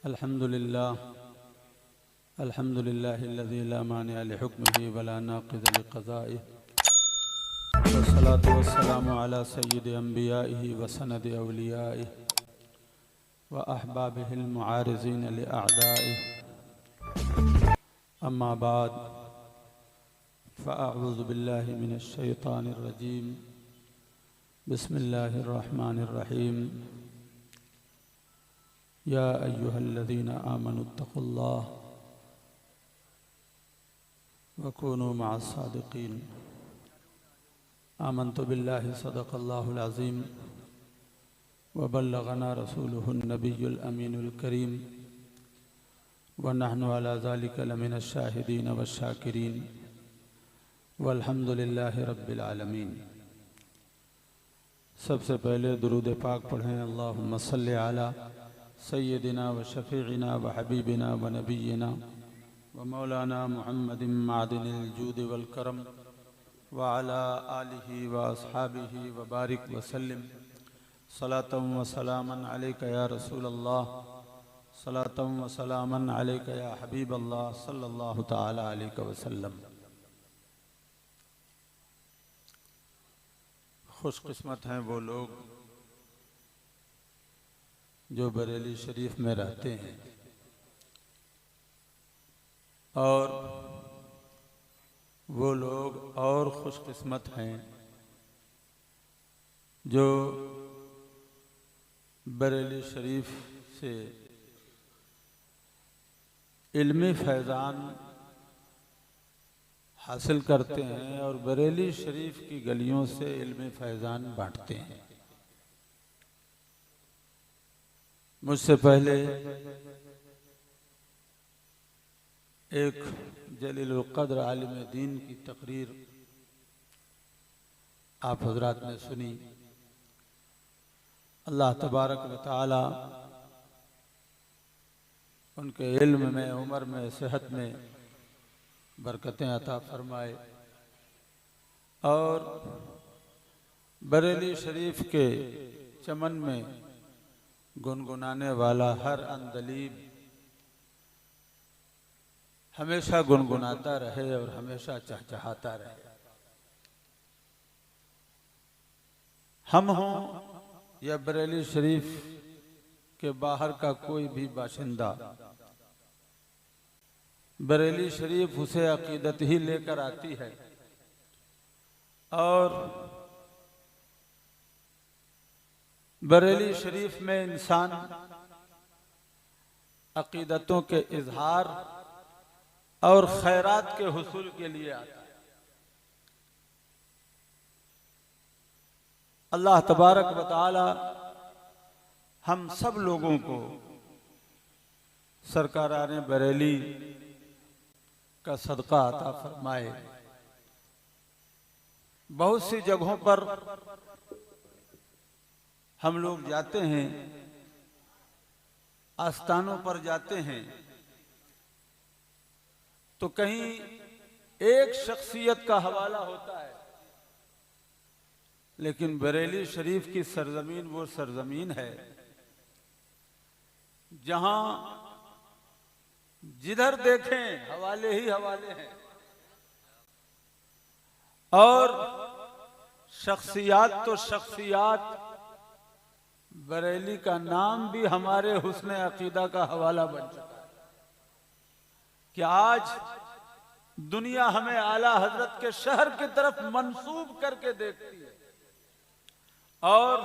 अल्हम्दुलिल्लाहिल्लज़ी ला मानिअ लिहुक्मिही वला नाक़िज़ लिक़ज़ाइहि वस्सलातु वस्सलामु अला सय्यिदि अंबियाइहि व सनदि औलियाइहि व अहबाबिहिल मुआरिज़ीन लिअअदाइहि अम्मा बाद फ़अऊज़ु बिल्लाहि मिनश शैतानिर रजीम बिस्मिल्लाहिर रहमानिर रहीम या अय्युहल्लज़ीना आमनुत्तक़ुल्लाह वकूनू मअस्सादिक़ीन आमन्तु बिल्लाहि सदक़ल्लाहुल अज़ीम व बल्लगना रसूलुहुन नबियुल अमीनुल करीम व नहनु अला ज़ालिका लमिनश शाहिदीन वश्शाकिरीन वल्हम्दुलिल्लाहि रब्बिल आलमीन। सबसे पहले दुरूद पाक पढ़ें। अल्लाहुम्मा सल्लि अला सय्यदिना व शफ़ीइना व हबीबिना व नबिय्यिना व मौलाना मुहम्मदिन मादिनिल जूद वल करम व अला आलिहि व अस्हाबिहि व बारिक व सल्लिम सलातम व सलामन अलैका या रसूलल्लाह सलातम व सलामन अलैका या हबीबल्लाह सल्लल्लाहु तआला अलैहि वसल्लम। खुशकिस्मत हैं वो लोग जो बरेली शरीफ में रहते हैं और वो लोग और खुशकिस्मत हैं जो बरेली शरीफ से इल्मी फैज़ान हासिल करते हैं और बरेली शरीफ की गलियों से इल्मी फैज़ान बांटते हैं। मुझसे पहले एक जलीलुल क़द्र आलिम दीन की तकरीर आप हज़रात ने सुनी। अल्लाह तबारक व तआला उनके इल्म में, उम्र में, सेहत में बरकतें अता फरमाए और बरेली शरीफ के चमन में गुनगुनाने वाला हर अंदलीब हमेशा गुनगुनाता रहे और हमेशा चहचहाता रहे। हम हों या बरेली शरीफ के बाहर का कोई भी बाशिंदा, बरेली शरीफ उसे अकीदत ही लेकर आती है और बरेली शरीफ में इंसान अकीदतों के इजहार और खैरात के हुसूल के लिए आता है। अल्लाह तबारक व तआला हम सब लोगों को सरकाराने बरेली का सदका अता फरमाए। बहुत सी जगहों पर हम लोग जाते हैं, आस्थानों पर जाते हैं तो कहीं एक शख्सियत का हवाला होता है, लेकिन बरेली शरीफ की सरजमीन वो सरजमीन है जहां जिधर देखें हवाले ही हवाले हैं और शख्सियात तो शख्सियात, बरेली का नाम भी हमारे हुस्न अकीदा का हवाला बन चुका है कि आज दुनिया हमें आला हजरत के शहर की तरफ मंसूब करके देखती है और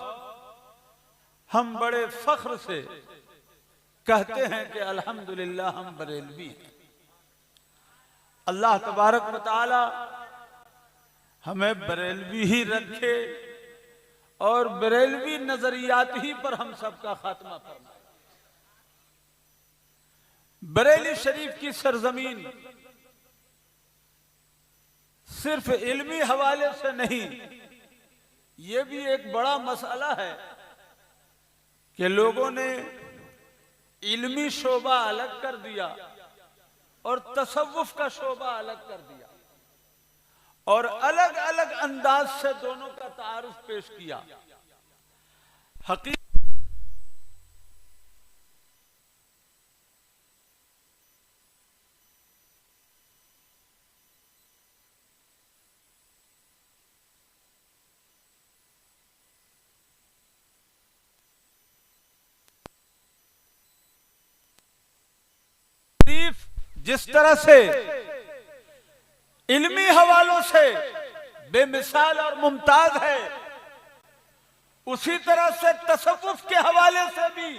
हम बड़े फख्र से कहते हैं कि अल्हम्दुलिल्लाह हम बरेलवी हैं। अल्लाह तबारक व तआला हमें बरेलवी ही रखे और बरेलवी नजरियात ही पर हम सबका खात्मा फरमाए। बरेली शरीफ की सरजमीन सिर्फ इल्मी हवाले से नहीं, ये भी एक बड़ा मसला है कि लोगों ने इल्मी शोबा अलग कर दिया और तसव्वुफ का शोबा अलग कर दिया और अलग अलग अंदाज से दोनों का तारुफ पेश किया। हकीकत जिस तरह से इल्मी हवालों से बेमिसाल और मुमताज है, उसी तरह से तसव्वुफ के हवाले से भी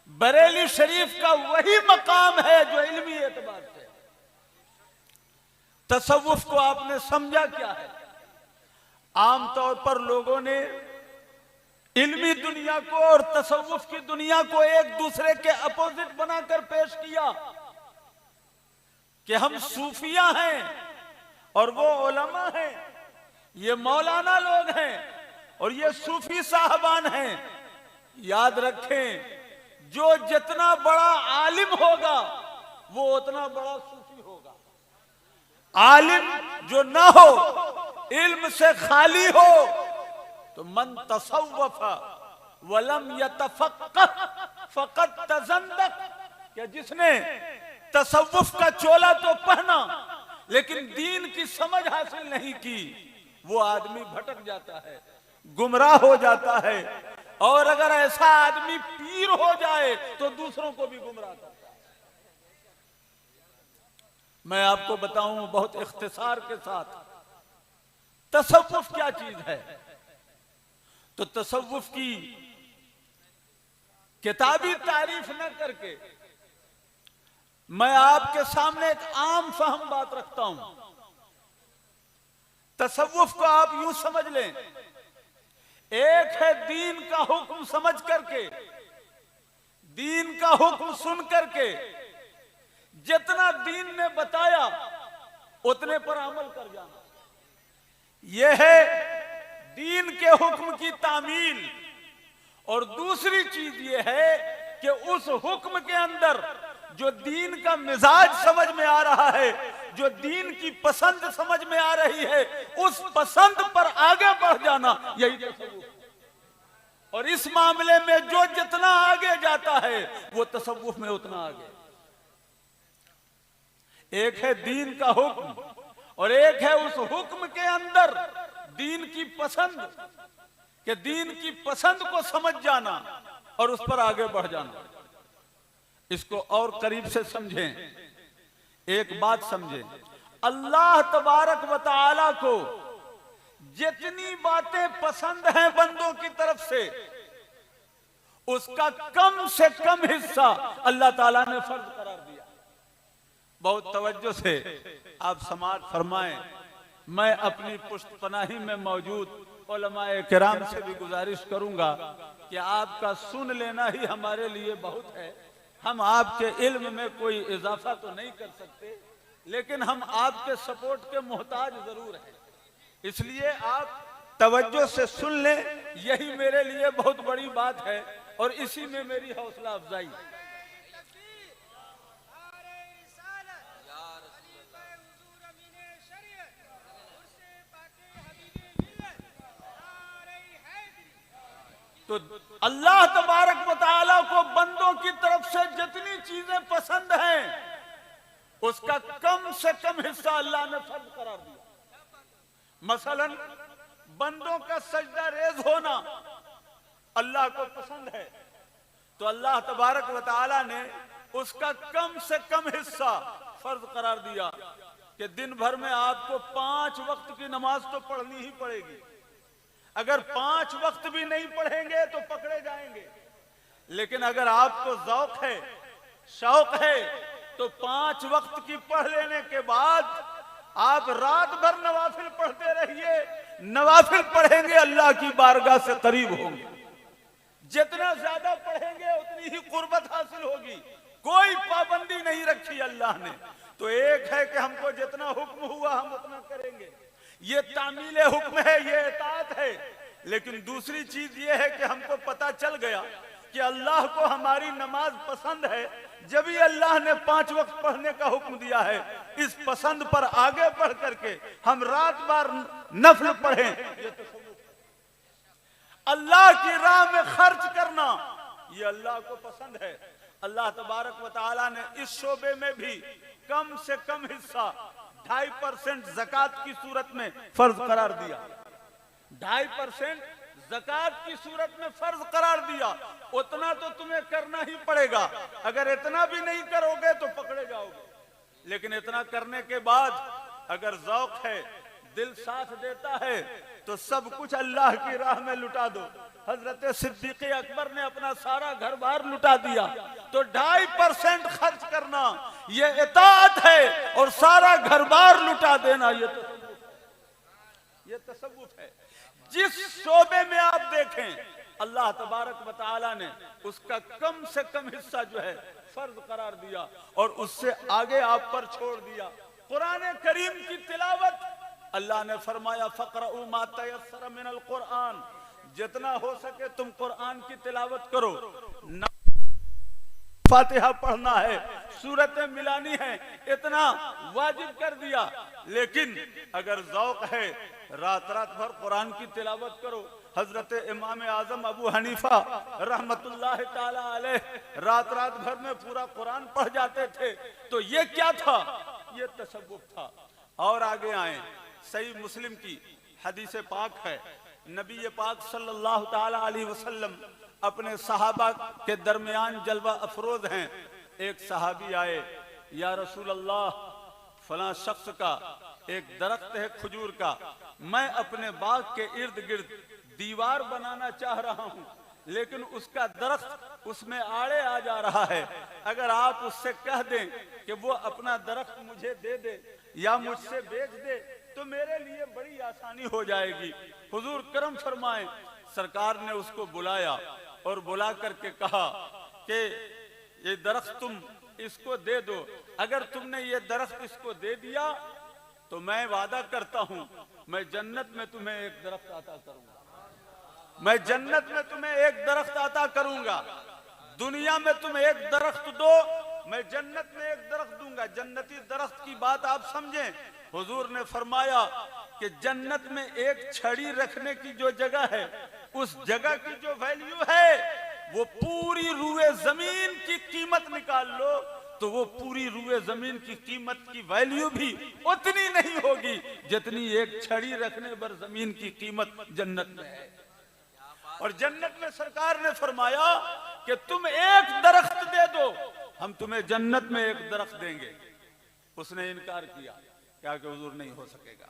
बरेली शरीफ का वही मकाम है जो इल्मी एतबार से। तसव्वुफ को आपने समझा क्या है? आमतौर पर लोगों ने इल्मी दुनिया को और तसव्वुफ की दुनिया को एक दूसरे के अपोजिट बनाकर पेश किया कि हम सूफिया हैं और वो उलमा हैं, ये मौलाना लोग हैं और ये सूफी साहबान हैं। याद रखें, जो जितना बड़ा आलिम होगा वो उतना बड़ा सूफी होगा। आलिम जो ना हो, इल्म से खाली हो, तो मन तसव्वफ वलम यतफक्कह फकद तज़ंदक, क्या जिसने तसव्वुफ का चोला तो पहना लेकिन दीन की समझ हासिल नहीं की, वो आदमी भटक जाता है, गुमराह हो जाता है। और अगर ऐसा आदमी पीर हो जाए तो दूसरों को भी गुमराह करता है। मैं आपको बताऊं बहुत इख्तिसार के साथ, तसव्वुफ क्या चीज है। तो तसव्वुफ की किताबी तारीफ न करके मैं आपके सामने एक आम फहम बात रखता हूं। तसव्वुफ को आप यूं समझ लें, एक है दीन का हुक्म समझ करके, दीन का हुक्म सुन करके जितना दीन ने बताया उतने पर अमल कर जाना। यह है दीन के हुक्म की तामील। और दूसरी चीज यह है कि उस हुक्म के अंदर जो दीन का मिजाज समझ में आ रहा है, जो दीन की पसंद समझ में आ रही है, उस पसंद पर आगे बढ़ जाना, यही तसव्वुफ। और इस मामले में जो जितना आगे जाता है वो तसव्वुफ में उतना आगे। एक है दीन का हुक्म और एक है उस हुक्म के अंदर दीन की पसंद, कि दीन की पसंद को समझ जाना और उस पर आगे बढ़ जाना। इसको और करीब से समझें, एक बात समझें, अल्लाह तबारक व तआला को जितनी बातें पसंद हैं बंदों की तरफ से, उसका कम से कम हिस्सा अल्लाह ताला ने फर्ज करार दिया। बहुत तवज्जो से आप समाअत फरमाएं। मैं अपनी पुश्तपनाही में मौजूद उलमाए किराम से भी गुजारिश करूंगा कि आपका सुन लेना ही हमारे लिए बहुत है। हम आपके इल्म में कोई इजाफा तो नहीं कर सकते, लेकिन हम आपके सपोर्ट के मोहताज जरूर हैं। इसलिए आप तवज्जो से सुन लें, यही मेरे लिए बहुत बड़ी बात है और इसी में मेरी हौसला अफजाई। तो अल्लाह तबारक व तआला को बंदों की तरफ से जितनी चीजें पसंद हैं उसका कम से कम हिस्सा अल्लाह ने फर्ज करार दिया। मसलन बंदों का सजदा रेज होना अल्लाह को पसंद है, तो अल्लाह तबारक व तआला ने उसका कम से कम हिस्सा फर्ज करार दिया कि दिन भर में आपको 5 वक्त की नमाज तो पढ़नी ही पड़ेगी। अगर 5 वक्त भी नहीं पढ़ेंगे तो पकड़े जाएंगे, लेकिन अगर आपको ज़ौक़ है, शौक है, तो 5 वक्त की पढ़ लेने के बाद आप रात भर नवाफिल पढ़ते रहिए। नवाफिल पढ़ेंगे अल्लाह की बारगाह से करीब होंगे। जितना ज्यादा पढ़ेंगे उतनी ही कुर्बत हासिल होगी। कोई पाबंदी नहीं रखी अल्लाह ने। तो एक है कि हमको जितना हुक्म हुआ हम उतना करेंगे, ये तामील हुक्म है, ये इताअत है। लेकिन दूसरी चीज ये है कि हमको पता चल गया कि अल्लाह को हमारी नमाज पसंद है, जब ही अल्लाह ने 5 वक्त पढ़ने का हुक्म दिया है। इस पसंद पर आगे बढ़ करके हम रात भर नफल पढ़ें, ये तसव्वुफ है। अल्लाह की राह में खर्च करना ये अल्लाह को पसंद है। अल्लाह तबारक व तआला ने इस शोबे में भी कम से कम हिस्सा 2.5% ज़कात की सूरत में फर्ज करार दिया। 2.5% ज़कात की सूरत में फर्ज करार दिया। उतना तो तुम्हें करना ही पड़ेगा। अगर इतना भी नहीं करोगे तो पकड़े जाओगे। लेकिन इतना करने के बाद अगर ज़ौक है, दिल साथ देता है, तो सब कुछ अल्लाह की राह में लुटा दो। हजरत सिद्दीक़ अकबर ने अपना सारा घर बार लुटा दिया, तो 2.5% खर्च करना ये इताअत है, और सारा घर बार लुटा देना ये तसव्वुफ है। जिस शोबे में आप देखें अल्लाह तबारक व तआला ने उसका कम से कम हिस्सा जो है फर्ज करार दिया और उससे आगे आप पर छोड़ दिया। कुरान करीम की तिलावत अल्लाह ने फरमाया फ़क़रऊ मा तयस्सर मिनल कुरान, जितना हो सके तुम कुरान की तिलावत करो। फातिहा पढ़ना है, सूरतें मिलानी है, इतना वाजिब कर दिया। लेकिन अगर ज़ौक है रात रात भर कुरान की तिलावत करो। हजरत इमाम आजम अबू हनीफा रहमतुल्लाह ताला अलैह रात रात भर में पूरा कुरान पढ़ जाते थे। तो ये क्या था? ये तसव्वुफ था। और आगे आए, सही मुस्लिम की हदीस पाक है, नबी पाक सल्लल्लाहु ताला अलैहि वसल्लम अपने सहाबा के दरमियान जलवा अफरोज हैं। एक सहाबी आए, या रसूल अल्लाह, फला शख्स का एक दरख्त है खजूर का, मैं अपने बाग के इर्द गिर्द दीवार बनाना चाह रहा हूँ, लेकिन उसका दरख्त उसमें आड़े आ जा रहा है। अगर आप उससे कह दें कि वो अपना दरख्त मुझे दे दे या मुझसे बेच दे तो मेरे लिए बड़ी आसानी हो जाएगी। हुजूर करम फरमाएं। सरकार ने उसको बुलाया और बुला करके कहा कि ये दरख्त तुम इसको दे दो, अगर तुमने ये दरख्त इसको दे दिया तो मैं वादा करता हूं मैं जन्नत में तुम्हें एक दरख्त अता करूंगा, मैं जन्नत में तुम्हें एक दरख्त अता करूंगा। दुनिया में तुम एक दरख्त दो, मैं जन्नत में एक दरख्त दूंगा। जन्नती दरख्त की बात आप समझें। हुजूर ने फरमाया कि जन्नत में एक छड़ी रखने की जो जगह है, उस जगह की जो वैल्यू है वो पूरी रूए जमीन की कीमत निकाल लो तो वो पूरी रूए जमीन की कीमत की वैल्यू भी उतनी नहीं होगी जितनी एक छड़ी रखने पर जमीन की कीमत जन्नत में है। और जन्नत में सरकार ने फरमाया कि तुम एक दरख्त दे दो, हम तुम्हें जन्नत में एक दरख्त देंगे। उसने इनकार किया, क्या कि हुजूर नहीं हो सकेगा।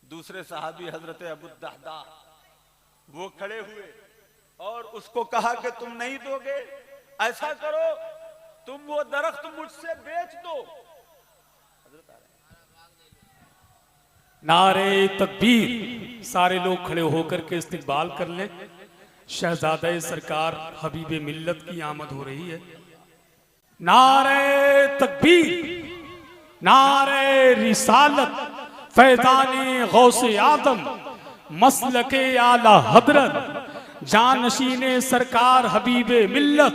दूसरे सहाबी हजरत अबू दहदा वो खड़े हुए और उसको कहा कि तुम नहीं दोगे, ऐसा करो तुम वो दरख्त मुझसे बेच दो। नारे तकबीर, सारे लोग खड़े होकर के इस्तकबाल कर लें। शहजादा सरकार हबीबे मिल्लत की आमद हो रही है। नारे तकबीर, नारे रिसालत, फैज़ाने गौसे आदम, मसलके आला हजरत, जानशीने सरकार हबीबे मिल्लत,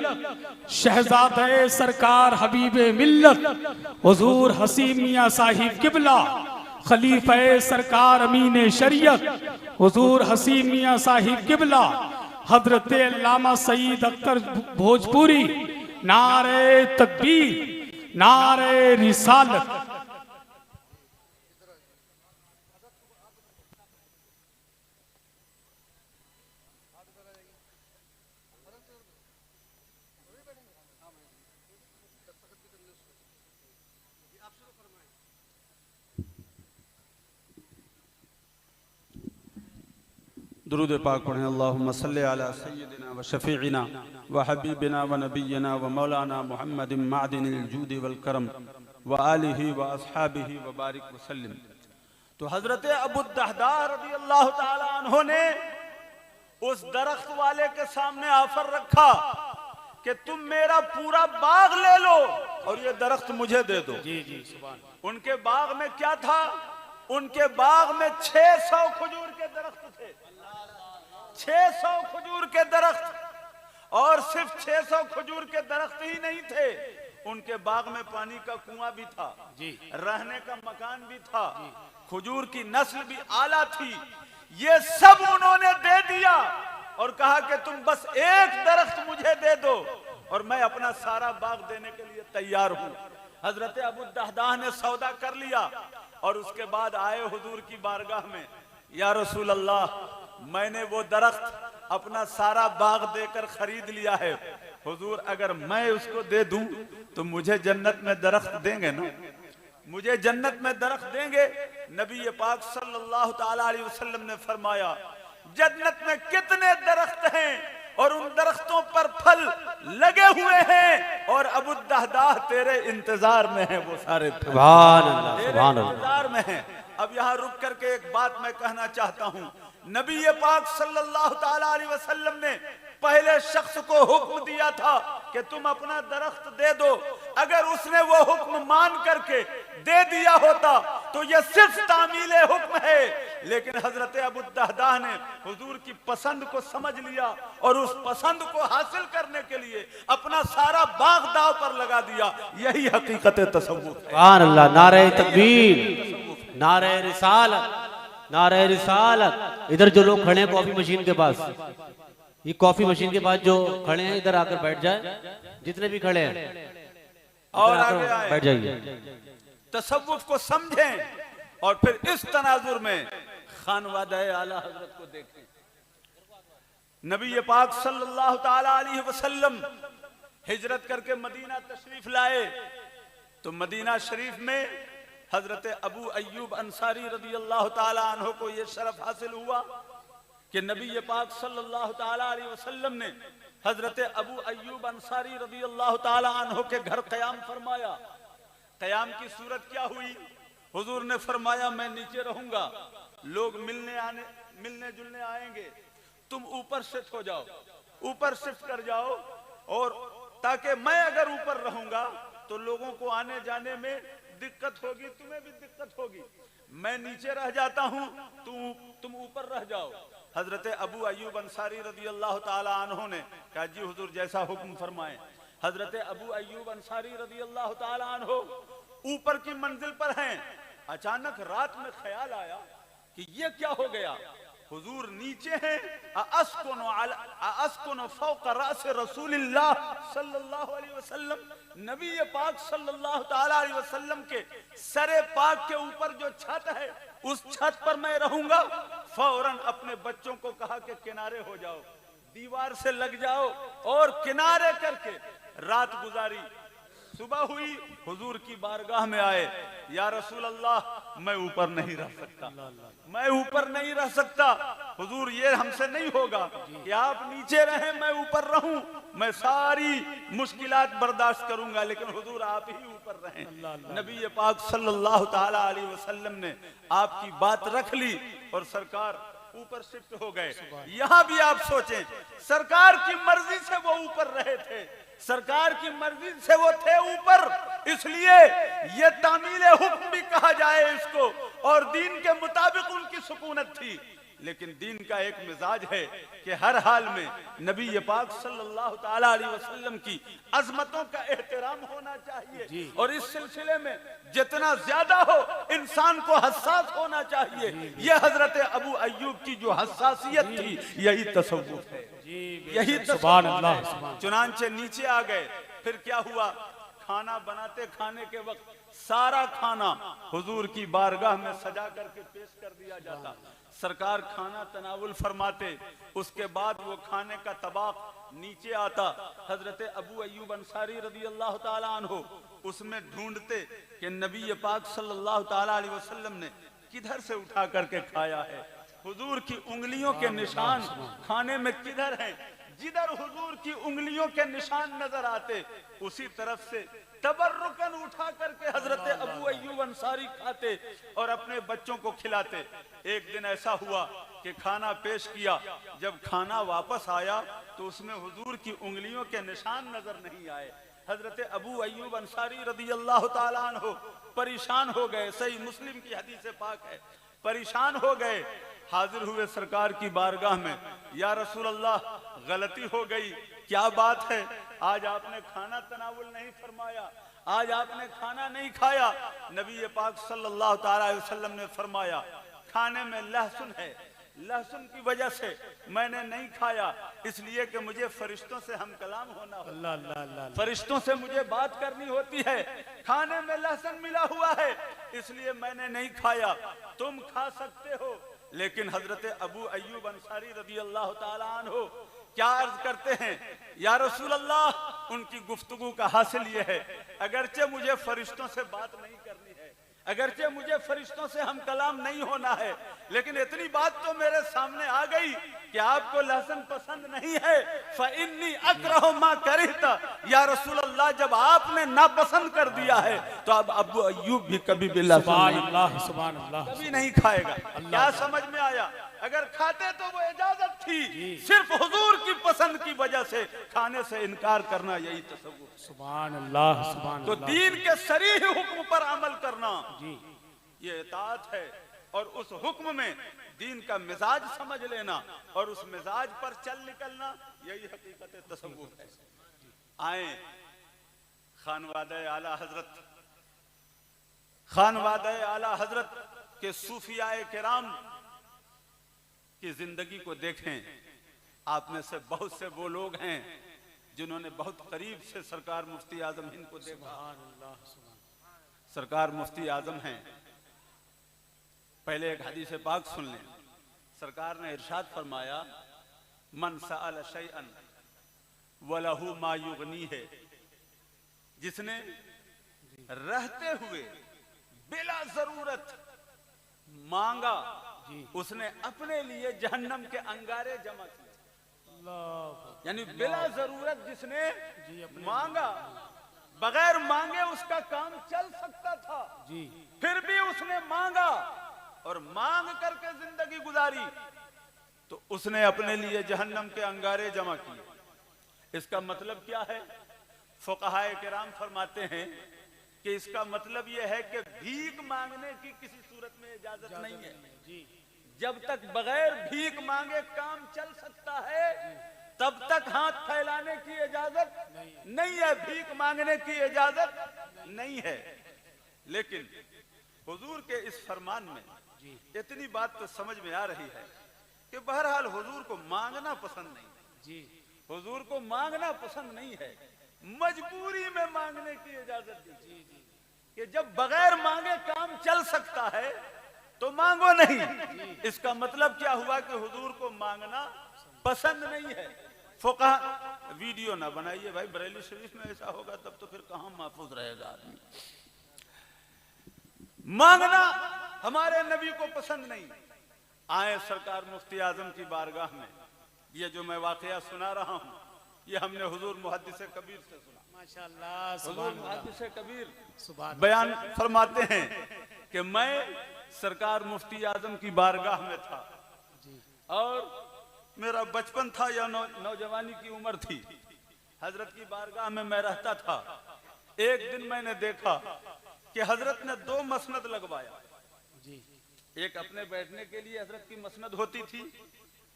शहजादे सरकार हबीबे मिल्लत, हुजूर हसीम मियां साहिब किबला, खलीफे सरकार अमीने शरीयत, हुजूर हसीम मियां साहिब किबला, हजरत अल्लामा सईद अख्तर भोजपुरी। नारे तकबीर, नारे रिसालत। दुरूद पाक पढ़ें। अल्लाहुम्मा सल्ली अला सय्यिदिना व शफीइना व हबीबिना व नबिय्यिना व मौलाना मुहम्मदिन मादिनिल जूदि वल करम व आलिहि व अस्हाबिहि व बारिक व सल्लिम। तो हजरत अबू दहदा रज़ियल्लाहु ताला अन्हु ने उस दरख्त वाले के सामने ऑफर रखा कि तुम मेरा पूरा बाग ले लो और ये दरख्त मुझे दे दो। जी जी सुभान। उनके बाग में क्या था? उनके बाग में 600 खजूर के दरख्त थे, 600 खजूर के दरख्त। और सिर्फ 600 खजूर के दरख्त ही नहीं थे, उनके बाग में पानी का कुआं भी था जी, रहने का मकान भी था, खजूर की नस्ल भी आला थी। ये सब उन्होंने दे दिया और कहा कि तुम बस एक दरख्त मुझे दे दो और मैं अपना सारा बाग देने के लिए तैयार हूं। हजरत अबू दहदा ने सौदा कर लिया और उसके बाद आए हुजूर की बारगाह में, या रसूल अल्लाह, मैंने वो दरख्त अपना सारा बाग देकर खरीद लिया है। हुजूर अगर मैं उसको दे दूं तो मुझे जन्नत में दरख्त देंगे ना? मुझे जन्नत में दरख्त देंगे? नबी पाक सल्लल्लाहु ताला अलैहि वसल्लम ने फरमाया, जन्नत में कितने दरख्त हैं और उन दरख्तों पर फल लगे हुए हैं और अबू दहदा तेरे इंतजार में है, वो सारे सुभान अल्लाह, तेरे सुभान अल्लाह। इंतजार में है। अब यहाँ रुक करके एक बात मैं कहना चाहता हूँ। नबी पाक सल्लल्लाहु ताला अलैहि वसल्लम ने पहले शख्स को हुक्म दिया था कि तुम अपना दरख्त दे दो। अगर उसने वो हुक्म मान करके दे दिया होता तो ये सिर्फ तामील हुक्म है, लेकिन हजरत अबू दहदा ने हुजूर की पसंद को समझ लिया और उस पसंद को हासिल करने के लिए अपना सारा बाग दाव पर लगा दिया। यही हकीकत तसव्वुफ है। सुभान अल्लाह। नारे तकबीर, नारे रिसालत, नारे रिसालत। इधर जो लोग खड़े हैं कॉफी मशीन के पास, ये कॉफी मशीन के पास जो खड़े हैं इधर आकर बैठ जाए, जितने भी खड़े हैं और आगे आए, बैठ जाइए। तसव्वुफ को समझें और फिर इस तनाजुर में खानवादा आला हजरत को देखें। नबी पाक सल्लल्लाहु ताला अलैहि वसल्लम हिजरत करके मदीना तशरीफ लाए तो मदीना शरीफ में हजरत अबू अय्यूब अंसारी रदी अल्लाह ताला अन्हु को यह शरफ हासिल हुआ कि नबी पाक सल्लल्लाहु ताला अलैहि वसल्लम ने हजरत अबू अय्यूब अंसारी रदी अल्लाह ताला अन्हु के घर क़याम फरमाया। क़याम की सूरत क्या हुई? हुजूर ने फरमाया, मैं नीचे रहूंगा, लोग मिलने जुलने आएंगे, तुम ऊपर शिफ्ट हो जाओ, ऊपर शिफ्ट कर जाओ, और ताकि मैं अगर ऊपर रहूंगा तो लोगों को आने जाने में दिक्कत होगी, तुम्हें भी दिक्कत होगी। मैं नीचे रह जाता हूं, तुम ऊपर रह जाओ। हजरत अबू अय्यूब अंसारी रदी अल्लाह ताला अन्हु ने कहा, जी हुजूर जैसा हुक्म फरमाएं। हजरत अबू अय्यूब अंसारी रदी अल्लाह ताला अन्हु ऊपर की मंजिल पर हैं। अचानक रात में ख्याल आया कि ये क्या हो गया, हुजूर नीचे हैं। अस्कुन फौका रास रसूलिल्लाह सल्लल्लाहु अलैहि वसल्लम, नबी पाक सल्लल्लाहु ताला अलैहि वसल्लम के सरे पाक के ऊपर जो छत है उस छत पर मैं रहूंगा। फौरन अपने बच्चों को कहा कि किनारे हो जाओ, दीवार से लग जाओ और किनारे करके रात गुजारी। सुबह हुई, हुजूर की बारगाह में आए, या रसूल अल्लाह मैं ऊपर नहीं रह सकता, मैं ऊपर नहीं रह सकता। हुजूर ये हमसे नहीं होगा कि आप नीचे रहें मैं ऊपर रहूं, मैं सारी मुश्किलात बर्दाश्त करूंगा, लेकिन हुजूर आप ही ऊपर रहें। नबी पाक सल्लल्लाहु ताला अलैहि वसल्लम ने आपकी बात रख ली और सरकार ऊपर शिफ्ट हो गए। यहां भी आप सोचें, सरकार की मर्जी से वो ऊपर रहे थे, सरकार की मर्जी से वो थे ऊपर, इसलिए ये तामील हुक्म भी कहा जाए इसको, और दीन के मुताबिक उनकी सुकूनत थी। लेकिन दीन का एक मिजाज है कि हर हाल में नबी पाक सल्लल्लाहु ताला अलैहि वसल्लम की अजमतों का एहतराम होना चाहिए, और इस सिलसिले में जितना ज्यादा हो इंसान को हसास होना चाहिए। यह हजरत अबू अय्यूब की जो हसासियत थी, यही तसव्वुफ है, यही तसव्वुफ। चुनांचे नीचे आ गए। फिर क्या हुआ, खाना बनाते, खाने के वक्त सारा खाना हुजूर की बारगाह में सजा करके पेश कर दिया जाता। सरकार खाना तनावुल फरमाते, उसके बाद वो खाने का तबाक नीचे आता। हजरत अबू अय्यूब अंसारी रदी अल्लाह ताला अन्हु उसमें ढूंढते कि नबी पाक सल्लल्लाहु ताला अलैहि वसल्लम ने किधर से उठा करके खाया है, हुजूर की उंगलियों के निशान खाने में किधर हैं। जिधर हुजूर की उंगलियों के निशान नजर आते उसी तरफ से तबर्रुकन उठा करके हजरत अबू अय्यूब अंसारी खाते और अपने बच्चों को खिलाते। एक दिन ऐसा हुआ कि खाना पेश किया, जब खाना वापस आया तो उसमें हुजूर की उंगलियों के निशान नजर नहीं आए। हजरत अबू अय्यूब अंसारी रदी अल्लाह ताला अन्हु परेशान हो गए। सही मुस्लिम की हदीस पाक है, परेशान हो गए। हाजिर हुए सरकार की बारगाह में, या रसूल अल्लाह गलती हो गई, क्या बात है, आज आपने खाना तनावुल नहीं फरमाया, आज आपने खाना नहीं खाया। नबी पाक सल्लल्लाहु ताला अलैहि वसल्लम ने फरमाया, खाने में लहसुन है, लहसुन की वजह से मैंने नहीं खाया, इसलिए कि मुझे फरिश्तों से हम कलाम होना होता, फरिश्तों से मुझे बात करनी होती है। खाने में लहसुन मिला हुआ है इसलिए मैंने नहीं खाया, तुम खा सकते हो। लेकिन हजरत अबू अय्यूब अंसारी रदी अल्लाह ताला अन्हु क्या अर्ज करते हैं, या रसूल अल्लाह, उनकी गुफ्तगू का हासिल यह है, अगरचे मुझे फरिश्तों से बात नहीं करनी है, अगरचे मुझे फरिश्तों से हम कलाम नहीं होना है, लेकिन इतनी बात तो मेरे सामने आ गई कि आपको लहसुन पसंद नहीं है, फ़इन्नी अकरहु मा करिहता, या रसूल अल्लाह, जब आपने नापसंद कर दिया है तो अब अबू अय्यूब भी कभी भी लहसुन सुभान अल्लाह कभी नहीं खाएगा। क्या समझ में आया? अगर खाते तो वो इजाजत थी, सिर्फ हुजूर की पसंद की वजह से खाने से इनकार करना, यही तसव्वुर। सुभान अल्लाह सुभान तो अल्लाह। दीन के सरीह हुक्म पर अमल करना ये इताअत है, और उस हुक्म में दीन का मिजाज समझ लेना और उस मिजाज पर चल निकलना, यही हकीकत तसव्वुर है। आए खानवादे आला हजरत, खानवादे आला हजरत के सूफियाए किराम की जिंदगी को देखें। आप में से बहुत से वो लोग हैं जिन्होंने बहुत करीब से सरकार मुफ्ती आजम हिंद को देखा। सरकार मुफ्ती आजम हैं। पहले एक हदीस पाक सुन लें। सरकार ने इरशाद फरमाया, मन सअल शैअन वलहु मा युगनी है, जिसने रहते हुए बिला जरूरत मांगा, उसने अपने लिए जहन्नम के अंगारे जमा किए। यानी बिला जरूरत जिसने मांगा, बगैर मांगे उसका काम चल सकता था, फिर भी उसने मांगा और मांग करके जिंदगी गुजारी, तो उसने अपने लिए जहन्नम के अंगारे जमा किए। इसका मतलब क्या है? फुक़हाए किराम फरमाते हैं कि इसका मतलब यह है कि भीख मांगने की किसी सूरत में इजाजत नहीं है। जब तक बगैर भीख मांगे काम चल सकता है, तब तक हाथ फैलाने की इजाजत नहीं है, भीख मांगने की इजाजत नहीं है। लेकिन हुजूर के इस फरमान में इतनी बात तो समझ में आ रही है कि बहरहाल हुजूर को मांगना पसंद नहीं, हुजूर को मांगना पसंद नहीं है, मजबूरी में मांगने की इजाजत दी कि जब बगैर मांगे काम चल सकता है तो मांगो नहीं। इसका मतलब क्या हुआ कि हुजूर को मांगना पसंद नहीं है। फुक़हा वीडियो ना बनाइए भाई, बरेली शरीफ में ऐसा होगा तब तो फिर कहां महफूज रहेगा आदमी। मांगना हमारे नबी को पसंद नहीं। आए सरकार मुफ्ती आजम की बारगाह में, ये जो मैं वाकया सुना रहा हूं, ये हमने हुजूर मुहद्दिस कबीर से सुना। माशाअल्लाह, हुजूर मुहद्दिस कबीर सुभान बयान फरमाते हैं कि मैं सरकार मुफ्ती आजम की बारगाह में था और मेरा बचपन था या नौजवानी की उम्र थी। हजरत की बारगाह में मैं रहता था। एक दिन मैंने देखा कि हजरत ने 2 मसनद लगवाया। एक अपने बैठने के लिए हजरत की मसनद होती थी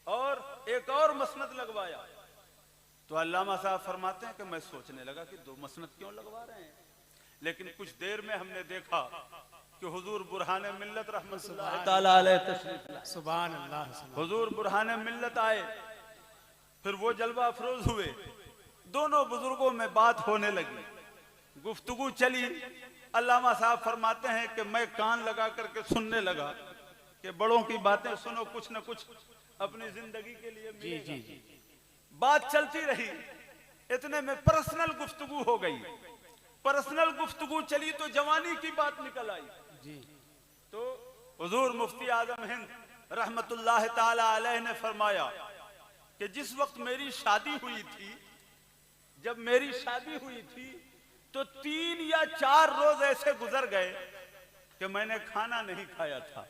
और एक और मसनद लगवाया। तो अल्लामा साहब फरमाते हैं कि मैं सोचने लगा कि 2 मसनद क्यों लगवा रहे हैं, लेकिन कुछ देर में हमने देखा कि हुजूर बुरहाने मिल्लत रहमतुल्लाह ताला अलैह तशरीफ लाए। सुभान अल्लाह। हुजूर बुरहाने मिल्लत आए, फिर वो जलवा अफरोज हुए। दोनों बुजुर्गों में बात होने लगी, गुफ्तगू चली। अल्लामा साहब फरमाते हैं कि मैं कान लगा करके सुनने लगा कि बड़ों की बातें सुनो, कुछ न कुछ अपनी जिंदगी के लिए मिलेगा। बात चलती रही, इतने में पर्सनल गुफ्तगू हो गई। पर्सनल गुफ्तगू चली तो जवानी की बात निकल आई। तो हुजूर मुफ्ती आजम हिंद रहमतुल्लाह ताला अलैह ने फरमाया कि जिस वक्त मेरी शादी हुई थी, जब मेरी शादी हुई थी तो 3 या 4 रोज ऐसे गुजर गए कि मैंने खाना नहीं खाया था।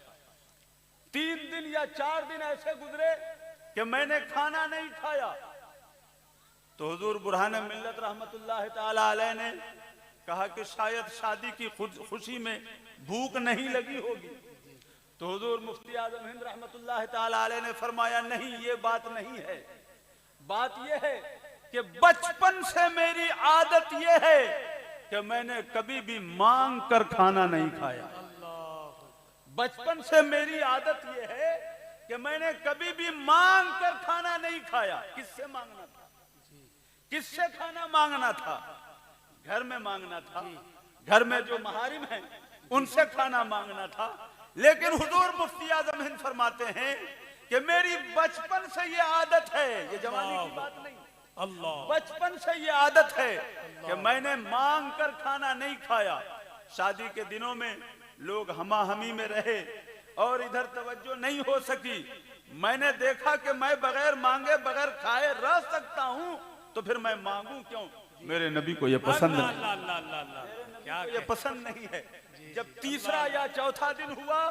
3 दिन या 4 दिन ऐसे गुजरे कि मैंने खाना नहीं खाया। तो हुजूर बुरहाने मिल्लत रहमतुल्लाह ताला अलैह ने कहा कि शायद शादी की खुशी में भूख नहीं लगी होगी। तो हुजूर मुफ्ती आजम हिंद रहमतुल्लाह ताला अलैह ने फरमाया, नहीं, ये बात नहीं है। बात ये है कि बचपन से मेरी आदत ये है कि मैंने कभी भी मांग कर खाना नहीं खाया। बचपन से मेरी आदत ये है कि मैंने कभी भी मांग कर खाना नहीं खाया। किससे मांगना था? किससे खाना मांगना था? घर में मांगना था, घर में जो महारिम हैं उनसे खाना मांगना था। लेकिन हुजूर मुफ्ती आजम हिंद फरमाते हैं कि मेरी बचपन से ये आदत है, ये जवानी की बात नहीं, अल्लाह बचपन से ये आदत है कि मैंने मांग कर खाना नहीं खाया। शादी के दिनों में लोग हमाहमी में रहे और इधर तवज्जो नहीं हो सकी। मैंने देखा कि मैं बगैर मांगे बगैर खाए रह सकता हूं, तो फिर मैं मांगू क्यों? मेरे नबी को ये पसंद नहीं, क्या ये पसंद नहीं है। जब तीसरा या चौथा दिन हुआ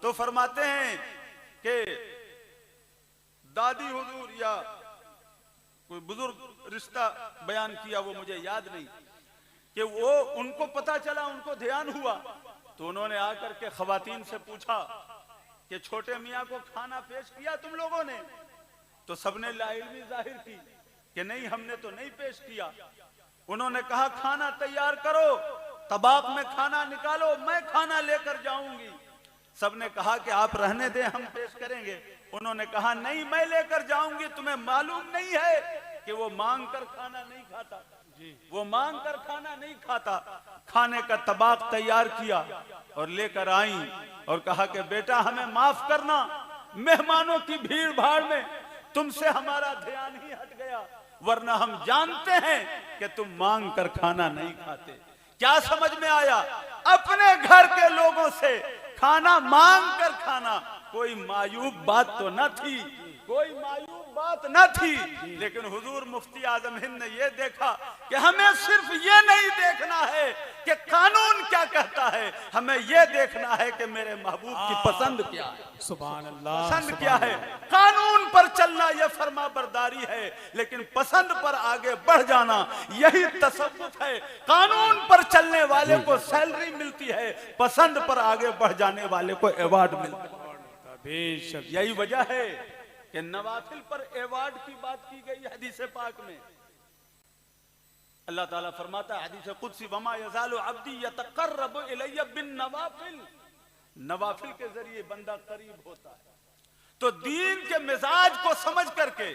तो फरमाते हैं कि दादी हुजूर या कोई बुजुर्ग रिश्ता बयान किया, वो मुझे याद नहीं, कि वो उनको पता चला, उनको ध्यान हुआ, तो उन्होंने आकर के खवातीन से पूछा कि छोटे मियाँ को खाना पेश किया तुम लोगों ने? तो सबने लाइल्मी जाहिर की कि नहीं, हमने तो नहीं पेश किया। उन्होंने कहा खाना तैयार करो, तबाक में खाना निकालो, मैं खाना लेकर जाऊंगी। सबने कहा कि आप रहने दें, हम पेश करेंगे। उन्होंने कहा नहीं, मैं लेकर जाऊंगी। तुम्हें मालूम नहीं है कि वो मांग कर खाना नहीं खाता, वो मांग कर खाना नहीं खाता। खाने का तबाक तैयार किया और लेकर आई और कहा कि बेटा हमें माफ करना, मेहमानों की भीड़ भाड़ में तुमसे हमारा ध्यान ही हट गया, वरना हम जानते हैं कि तुम मांग कर खाना नहीं खाते। क्या समझ में आया? अपने घर के लोगों से खाना मांग कर खाना कोई मायूब बात तो न थी, कोई मायूब बात न थी। लेकिन हुजूर मुफ्ती आजम हिंद ने यह देखा कि हमें सिर्फ ये नहीं देखना है कि कानून क्या कहता है, हमें यह देखना है कि मेरे महबूब की पसंद क्या है, सुभान अल्लाह, पसंद क्या है। कानून पर चलना यह फर्मा बरदारी है, लेकिन पसंद पर आगे बढ़ जाना यही तसव्वुफ है। कानून पर चलने वाले को सैलरी मिलती है, पसंद पर आगे बढ़ जाने वाले को अवार्ड मिलता है। बेशक यही वजह है कि नवाफिल पर अवार्ड की बात की गई हदीस पाक में। अल्लाह ताला फरमाता है हदीस कुदसी, वमा यज़ालु अब्दी यतक़र्रबु इलैया बिन नवाफिल, नवाफिल के जरिए बंदा करीब होता है। तो दीन के मिजाज को समझ करके,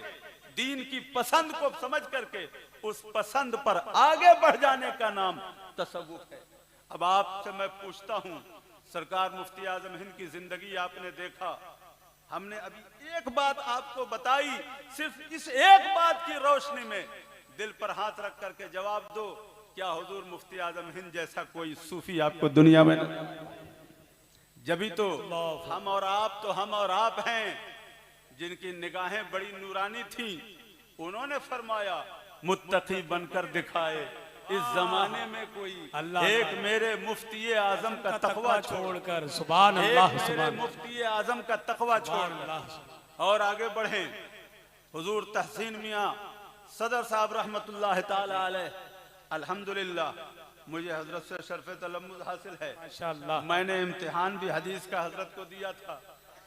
दीन की पसंद को समझ करके उस पसंद पर आगे बढ़ जाने का नाम तसव्वुफ है। अब आपसे मैं पूछता हूं, सरकार मुफ्ती आजम हिंद की जिंदगी आपने देखा, हमने अभी एक बात आपको बताई, सिर्फ इस एक बात की रोशनी में दिल पर हाथ रख करके जवाब दो, क्या हुजूर मुफ्ती आजम हिंद जैसा कोई सूफी आपको दुनिया में नहीं? जभी तो हम और आप, तो हम और आप हैं जिनकी निगाहें बड़ी नूरानी थी। उन्होंने फरमाया मुत्तकी बनकर दिखाए इस जमाने में कोई एक मेरे मुफ्ती आजम का तकवा छोड़कर, सुभान अल्लाह, सुभान मुफ्ती आजम का तकवा छोड़कर। और आगे बढ़े, हुजूर तहसीन मियाँ सदर साहब रहमतुल्लाह ताला अलैह, अल्हम्दुलिल्लाह मुझे हजरत से शर्फ़े तलम्मुज़ हासिल है माशाअल्लाह। मैंने इम्तिहान भी हदीस का हजरत को दिया था,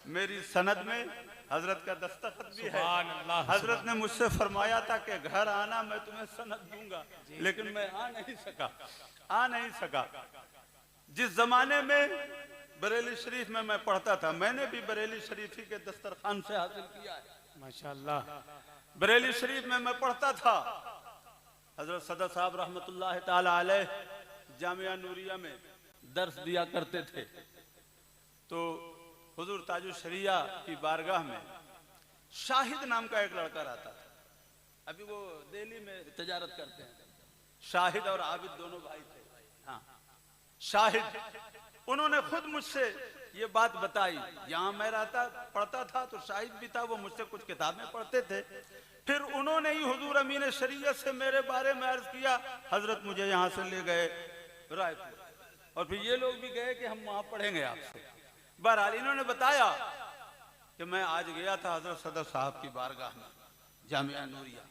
मेरी सनद में हजरत का दस्तखत भी है। हजरत ने मुझसे फरमाया था कि घर आना, मैं तुम्हें सनद दूंगा, लेकिन मैं आ नहीं सका। जिस जमाने में बरेली शरीफ में मैं पढ़ता था, मैंने भी बरेली शरीफ ही के दस्तरखान से हासिल किया है माशाअल्लाह। बरेली शरीफ में मैं पढ़ता था, हजरत सदर साहब रहमतुल्लाह ताला अलैह जामिया नूरिया में दर्स दिया करते थे। तो हुजूर ताजुल शरिया की बारगाह में शाहिद नाम का एक लड़का रहता था, अभी वो दिल्ली में तजारत करते हैं। शाहिद और आबिद दोनों भाई थे। हाँ, शाहिद, उन्होंने खुद मुझसे ये बात बताई, यहाँ मैं रहता पढ़ता था तो शाहिद भी था, वो मुझसे कुछ किताबें पढ़ते थे। फिर उन्होंने ही हुजूर अमीन शरीयत से मेरे बारे में अर्ज किया, हजरत मुझे यहाँ से ले गए रायपुर, और फिर ये लोग भी गए कि हम वहाँ पढ़ेंगे आपसे। बहरहाल इन्होंने बताया कि मैं आज गया था हजरत सदर साहब की बारगाह में जामिया नूरिया।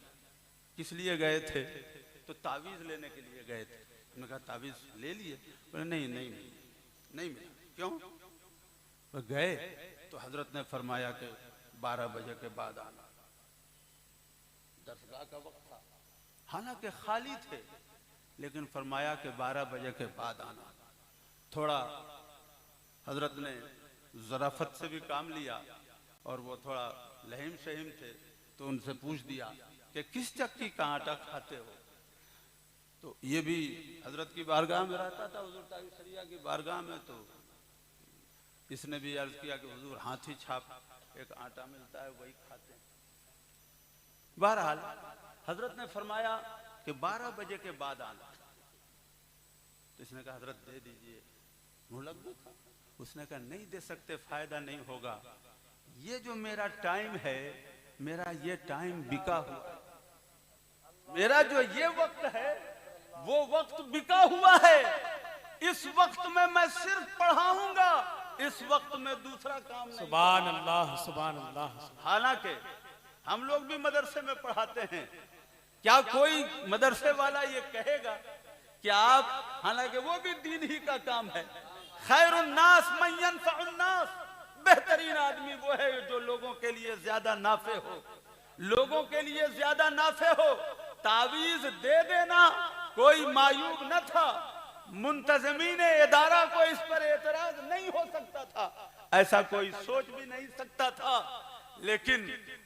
किस लिए गए थे? तो तावीज़ लेने के लिए गए थे। उन्होंने कहा तावीज़ ले लिए? बोले नहीं मिला। क्यों? वो गए तो हजरत ने फरमाया कि 12 बजे के बाद आना। दरगाह का वक्त था, हालांकि खाली थे, लेकिन फरमाया कि 12 बजे के बाद आना। थोड़ा हजरत ने ज़राफत से भी काम लिया और वो थोड़ा लहीम शहीम थे, तो उनसे पूछ दिया कि किस चक्की का आटा खाते हो? तो ये भी हजरत की बारगाह में रहता था, हुजूर ताज़ शरिया की बारगाह में, तो इसने भी अर्ज किया कि हुजूर हाथी छाप एक आटा मिलता है वही खाते हैं। बहरहाल हजरत ने फरमाया कि 12 बजे के बाद आना। तो इसने कहा हजरत दे दीजिए, मुलग्गू था। उसने कहा नहीं दे सकते, फायदा नहीं होगा, ये जो मेरा टाइम है, मेरा ये टाइम बिका हुआ है, मेरा जो ये वक्त है वो वक्त बिका हुआ है। इस वक्त में मैं सिर्फ पढ़ाऊंगा, इस वक्त में दूसरा काम नहीं। सुभान अल्लाह, सुभान अल्लाह। हालांकि हम लोग भी मदरसे में पढ़ाते हैं, क्या कोई मदरसे वाला ये कहेगा कि आप, हालांकि वो भी दीन ही का काम है, खैरुन्नास मन यनफउन्नास, बेहतरीन आदमी वो है जो लोगों के लिए ज्यादा नाफे हो, लोगों के लिए ज्यादा नाफे हो। तावीज दे देना कोई मायूब न था, मुंतजमीन इदारा को इस पर एतराज नहीं हो सकता था, ऐसा कोई सोच भी नहीं सकता था, लेकिन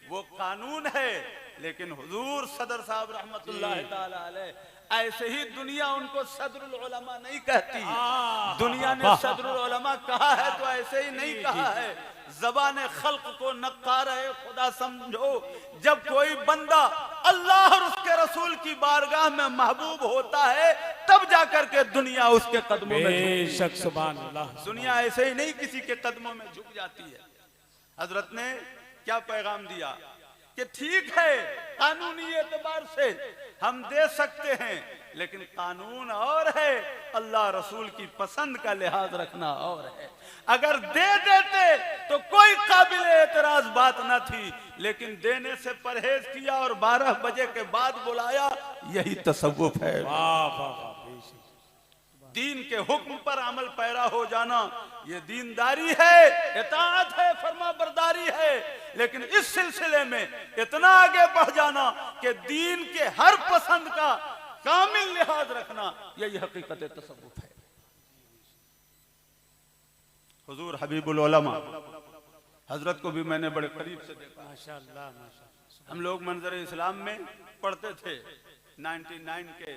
वो कानून है। लेकिन हुजूर सदर साहब रहमतुल्लाह ताला अलैह, ऐसे ही दुनिया उनको सदरुल उलमा नहीं कहती, दुनिया ने सदरुल उलमा कहा है तो ऐसे ही नहीं कहा है। ज़बान खल्क को नक्कार है खुदा समझो। जब कोई बंदा अल्लाह और उसके रसूल की बारगाह में महबूब होता है, तब जाकर के दुनिया उसके कदमों में बेशक, सुभान अल्लाह। दुनिया ऐसे ही नहीं किसी के कदमों में झुक जाती है। हजरत ने क्या पैगाम दिया कि ठीक है, कानूनी एतबार से हम दे सकते हैं, लेकिन कानून और है, अल्लाह रसूल की पसंद का लिहाज रखना और है। अगर दे देते तो कोई काबिल एतराज बात न थी, लेकिन देने से परहेज किया और 12 बजे के बाद बुलाया, यही तसव्वुफ है। वाह वाह वाह, बेशक। दीन के हुक्म पर अमल पैरा हो जाना ये दीनदारी है, इताअत है, फरमा बरदारी है। लेकिन इस सिलसिले में इतना आगे बढ़ जाना कि दीन के हर पसंद का कामिल लिहाज रखना, यही हकीकत तसव्वुफ है। हुजूर हबीबुल उलमा हजरत को भी मैंने बड़े करीब से देखा। माशाअल्लाह, माशाअल्लाह। हम लोग मंजर इस्लाम में पढ़ते थे, 99 के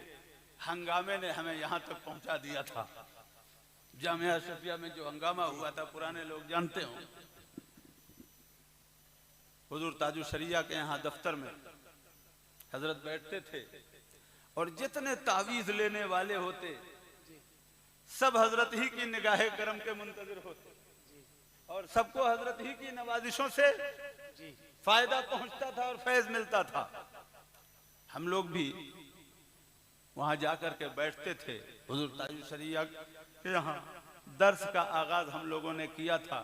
हंगामे ने हमें यहाँ तक पहुँचा दिया था। जामिया अशरफिया में जो हंगामा हुआ था, पुराने लोग जानते हो। हुजूर ताजु शरिया के यहाँ दफ्तर में हजरत बैठते थे और जितने तावीज लेने वाले होते सब हजरत ही की निगाहे करम के मुंतजिर होते और सबको हजरत ही की नवाजिशों से फायदा पहुंचता था और फैज मिलता था। हम लोग भी वहां जाकर के बैठते थे। हुजूर ताजु शरिया के यहाँ दर्स का आगाज हम लोगों ने किया था।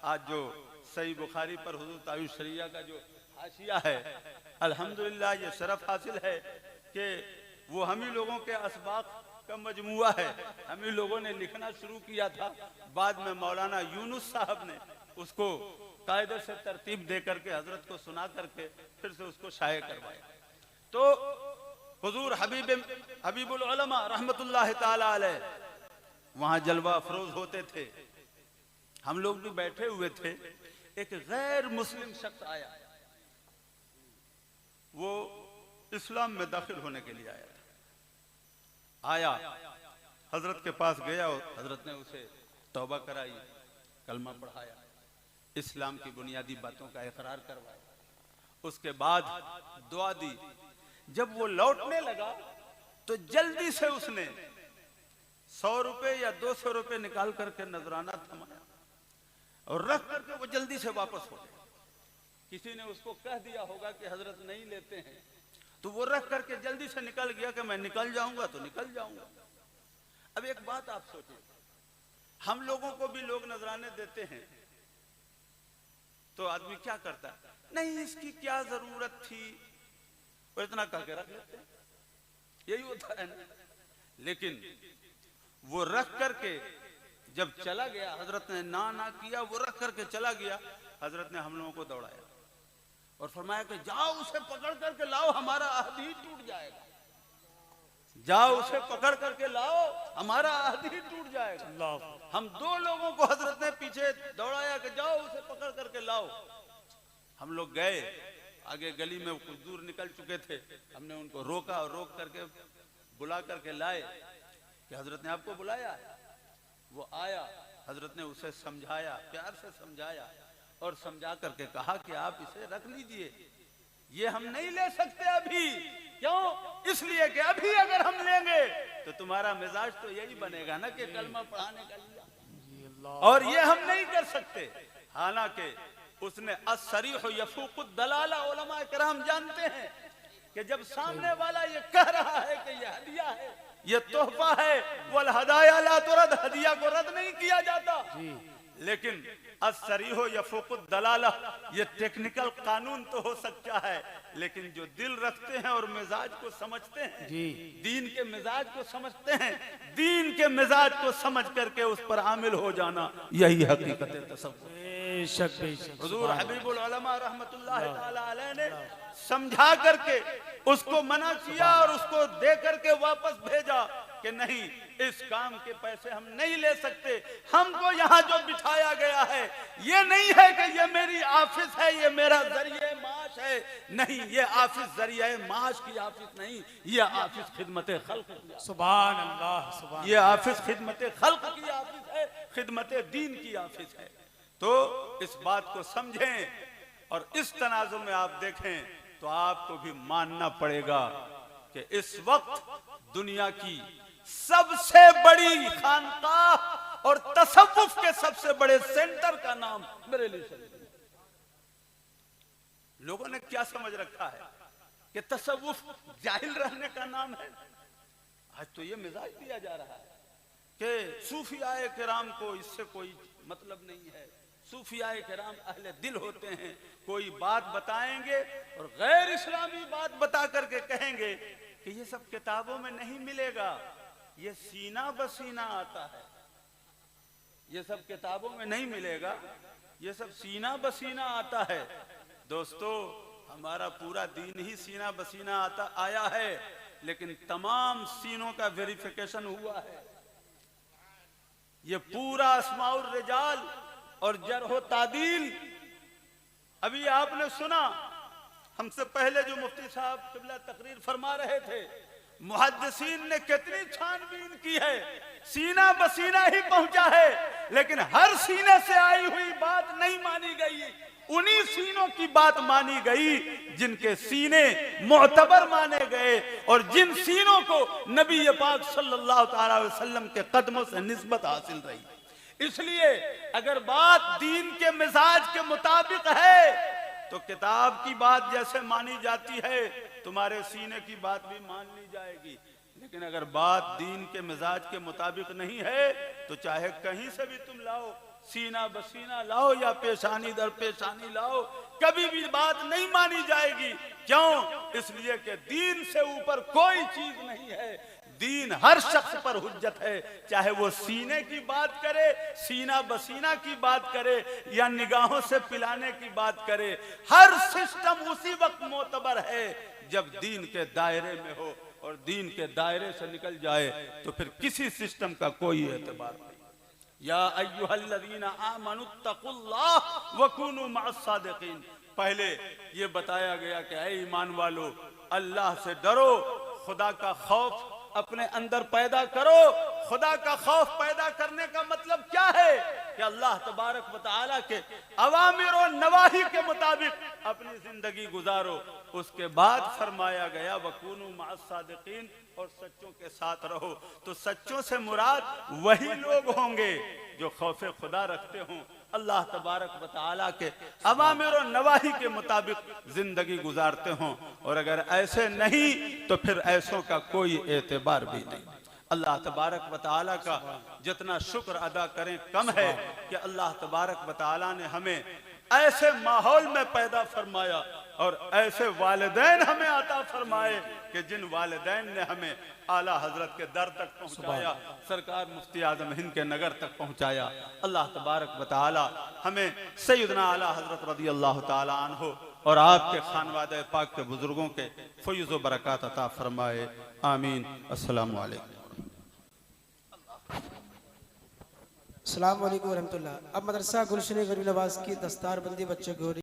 आज जो सही बुखारी पर हुजूर ताजु शरिया का जो हाशिया है, अल्हम्दुलिल्लाह ये शरफ हासिल है कि वो हम ही लोगों के असबाक का मजमुआ है। हम ही लोगों ने लिखना शुरू किया था, बाद में मौलाना यूनुस साहब ने उसको कायदे से तरतीब दे करके हजरत को सुना करके फिर से उसको शाये करवाया। तो हुजूर हबीबुल उलमा रहमतुल्लाह ताला अलैह वहां जलवा अफरोज होते थे। हम लोग भी बैठे हुए थे। एक गैर मुस्लिम शख्स आया, वो इस्लाम में दाखिल होने के लिए आया हजरत के पास गया और हजरत ने उसे तौबा कराई, कलमा पढ़ाया, इस्लाम की बुनियादी बातों का इकरार करवाया। उसके बाद दुआ दी। जब वो लौटने लगा तो जल्दी से उसने 100 रुपए या 200 रुपए निकाल करके नजराना थमाया और रख करके वो जल्दी से वापस हो गया। किसी ने उसको कह दिया होगा कि हजरत नहीं लेते हैं, तो वो रख करके जल्दी से निकल गया कि मैं निकल जाऊंगा तो निकल जाऊंगा। अब एक बात आप सोचिए, हम लोगों को भी लोग नजराने देते हैं तो आदमी क्या करता है, नहीं इसकी क्या जरूरत थी, वो इतना कह के रख लेते हैं, यही होता है ना। लेकिन वो रख करके जब चला गया, हजरत ने ना किया, वो रख करके चला गया। हजरत ने हम लोगों को दौड़ाया और फरमाया कि जाओ उसे पकड़ करके लाओ, हमारा अहद ही टूट जाएगा। जाओ उसे पकड़ करके लाओ, हमारा अहद ही टूट जाएगा। हम 2 लोगों को हजरत ने पीछे दौड़ाया कि जाओ उसे पकड़ करके लाओ। हम लोग गए, आगे गली में कुछ दूर निकल चुके थे। हमने उनको रोका और रोक करके बुला करके लाए कि हजरत ने आपको बुलाया। वो आया, हजरत ने उसे समझाया, प्यार से समझाया और समझा करके कहा कि आप इसे रख लीजिए, ये हम नहीं ले सकते अभी। क्यों? इसलिए कि अभी अगर हम लेंगे तो तुम्हारा मिजाज तो यही बनेगा ना कि कलमा पढ़ाने का लिया, और ये हम नहीं कर सकते। हालांकि उसने अस्सरीह यफूकुद दलाला, उलमा किराम जानते हैं कि जब सामने वाला ये कह रहा है कि ये हदिया है, ये तोहफा है, वल हदाया ला तुरद, हदिया को रद्द नहीं किया जाता, लेकिन अस्सरीह यफूकुद दलाला, ये टेक्निकल कानून तो हो सकता है, लेकिन जो दिल रखते हैं और मिजाज को समझते हैं, दीन के मिजाज को समझते हैं, दीन के मिजाज को समझ करके उस पर आमिल हो जाना, यही हकीकत तसव्वुफ। हुजूर हबीबुल उलमा रहमतुल्लाह ताला अलैह ने समझा करके उसको मना किया और उसको दे करके वापस भेजा कि नहीं, इस काम के पैसे हम नहीं ले सकते, हमको यहाँ जो बिठाया गया है ये नहीं है कि ये मेरी ऑफिस है, ये मेरा जरिए माश है, नहीं, ये ऑफिस जरिए माश की ऑफिस नहीं, ये ऑफिस खिदमत खल्क की, सुभान अल्लाह, सुभान, ये ऑफिस खिदमत खल्क की ऑफिस है, खिदमत दीन की ऑफिस है। तो इस बात को समझें और इस तनाजुर में आप देखें तो आपको भी मानना पड़ेगा कि इस वक्त दुनिया की सबसे बड़ी खानकाह और तसव्वुफ के सबसे बड़े सेंटर का नाम बरेली शरीफ। लोगों ने क्या समझ रखा है कि तसव्वुफ जाहिल रहने का नाम है। आज तो ये मिजाज दिया जा रहा है कि सूफियाए किराम को इससे कोई मतलब नहीं है, सूफियाए किराम अहले दिल होते हैं, कोई बात बताएंगे और गैर इस्लामी बात बता करके कहेंगे कि ये सब किताबों में नहीं मिलेगा, ये सीना बसीना आता है, ये सब किताबों में नहीं मिलेगा, ये सब सीना बसीना आता है। दोस्तों, हमारा पूरा दीन ही सीना बसीना आया है, लेकिन तमाम सीनों का वेरिफिकेशन हुआ है। ये पूरा अस्माउर रिजाल और जरह तादील, अभी आपने सुना, हमसे पहले जो मुफ्ती साहब किबला तकरीर फरमा रहे थे, मुहद्दिसीन ने कितनी छानबीन की है, सीना बसीना ही पहुंचा है, लेकिन हर सीने से आई हुई बात नहीं मानी गई, उन्हीं सीनों की बात मानी गई जिनके सीने मोतबर माने गए और जिन सीनों को नबी पाक सल्लल्लाहु अलैहि वसल्लम के कदमों से निस्बत हासिल रही। इसलिए अगर बात दीन के मिजाज के मुताबिक है तो किताब की बात जैसे मानी जाती है, तुम्हारे सीने की बात भी मान ली जाएगी, लेकिन अगर बात दीन के मिजाज के मुताबिक नहीं है तो चाहे कहीं से भी तुम लाओ, सीना बसीना लाओ या पेशानी दर पेशानी लाओ, कभी भी बात नहीं मानी जाएगी। क्यों? इसलिए कि दीन से ऊपर कोई चीज नहीं है, दीन हर शख्स पर हुज्जत है, चाहे वो सीने की बात करे, सीना बसीना की बात करे या निगाहों से पिलाने की बात करे, हर सिस्टम उसी वक्त मोतबर है जब दीन के दायरे में हो, और दीन के दायरे से निकल जाए तो फिर किसी सिस्टम का कोई एतबार नहीं। या अय्युहल्लज़ीना आमनुत्तकुल्लाह वकुनू मअस्सादिकीन, पहले ये बताया गया कि ऐ ईमान वालो, अल्लाह से डरो, खुदा का खौफ अपने अंदर पैदा करो। खुदा का खौफ पैदा करने का मतलब क्या है कि अल्लाह तबारक व तआला के अवामिर और नवाही के मुताबिक अपनी जिंदगी गुजारो। उसके बाद फरमाया गया वकुनू मअस्सादिकीन, और सच्चों के साथ रहो। तो सच्चों से मुराद वही लोग होंगे जो खौफे खुदा रखते हों, अल्लाह तबारक व तआला के अवामिर और नवाही के मुताबिक जिंदगी गुजारते हों, और अगर ऐसे नहीं तो फिर ऐसों का कोई एतबार भी नहीं। अल्लाह तबारक व तआला का जितना शुक्र अदा करें कम है कि अल्लाह तबारक व तआला ने हमें ऐसे माहौल में पैदा फरमाया और ऐसे वालिदैन हमें अता फरमाए कि जिन वालिदैन ने हमें आला हजरत के दर तक पहुंचाया, सरकार मुफ्ती आजम हिंद के नगर तक पहुंचाया। अल्लाह तबारक व तआला हमें सैयदना आला हजरत रज़ी अल्लाह तआला अन्हु और आपके खानवादे पाक के बुजुर्गों के फैज़ व बरकत अता फरमाए। आमीन। अस्सलामु अलैकुम। अस्सलाम वालेकुम रहमतुल्लाह। अब मदरसा गुलशन गरीब नवाज की दस्तार बंदी बच्चों की हो रही।